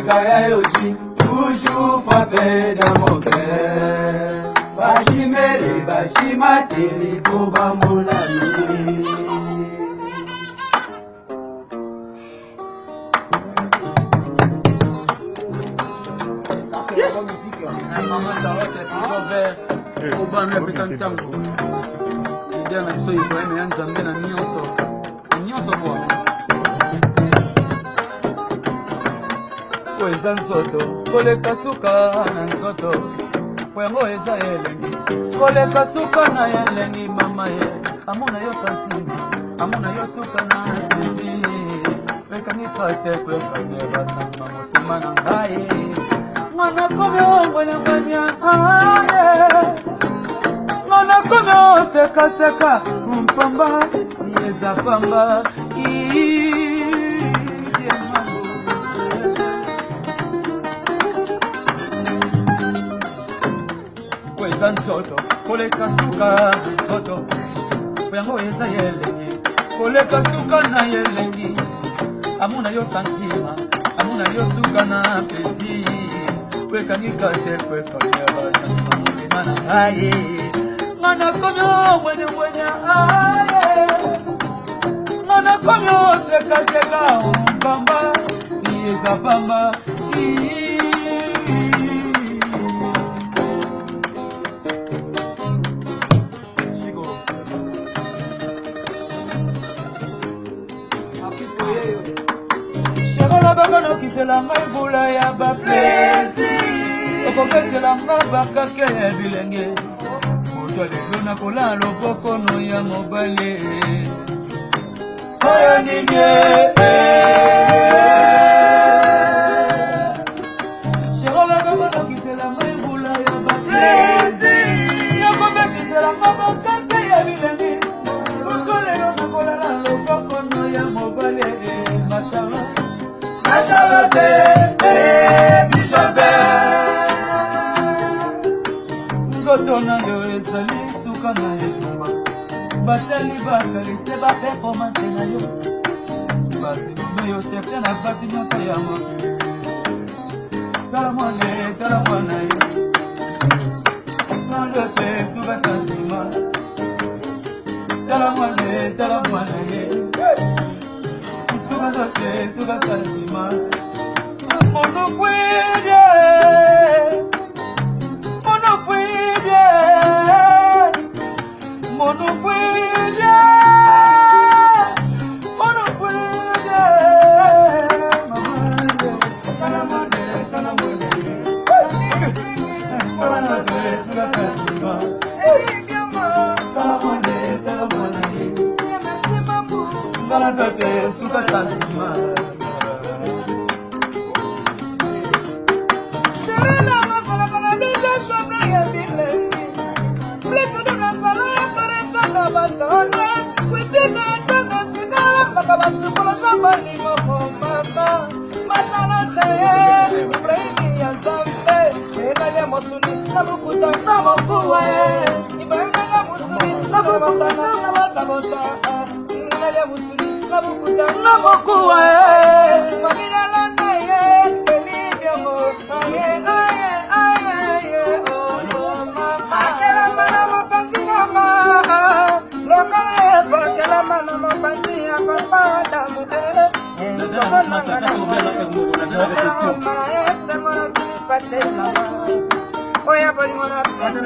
Kaya aussi, toujours frappé dans mon cœur. Bashimere, bashimatiri, koba molami. Maman Charlotte est toujours vert. Au bas, mais putain de tango. L'idée, mais soyez quand même un zambé na nyonso. Nyonso quoi. Kweza nzoto, koleka suka na nzoto. Kwengo eza elengi, koleka suka na elengi mama ye. Amona yo santima, amona yo suka na pesi. Peka ni kate kweka neba sama motima na ngai. Mwana komyo mwana mwanya aye. Mwana komyo seka seka mpamba yeza pamba kweza nzoto koleka suka nzoto yango eza yelengi koleka suka na yelengi amuna yo santima amuna yo suka na pesi kwekangika te kwekonyeba na mutima na ngai mwana komyo mwene mwenya aye mwana komyo seka seka mpamba yeza pamba Bakano kisela ngai mbula ya baplesi okopesela ngai bakake ya bilenge moto lelo nakola lobokono ya mobale oyo nini sherola bakano kisela ngai mbula ya baplesi okopesela ngai bakake ya bilenge moto lelo nakola lobokono ya mobale mashallah Charlotte, Bichonde Ngotona yo ezali suka na ezumba batali bakalite ba performance na yo basi yo chefte na basi nyonso ya moke tala mwana ye Charlotte suka santima tala mwana ye Suga santima Mono fuide Mono fuide Mono fuide Mono fuide Suga santima Galante suka santima Serena masala kana deja shobra ya bile Blessed na sala ya paresa na batone Kwisina tana sina Makabasu kola kama ni moko mama Mashala teye Ibrahimi ya zambe Ena ya mosuni Nabukuta na mokuwe Ibrahimi ya musuni Nabukuta na watabota ya musuli na bukuta na mokuwa Mamina landa ye Elivia mo Aye oh mama Akela mana mapansi mama Lokale bakela mana mapansi ya papa adamu Oya boli mona pesa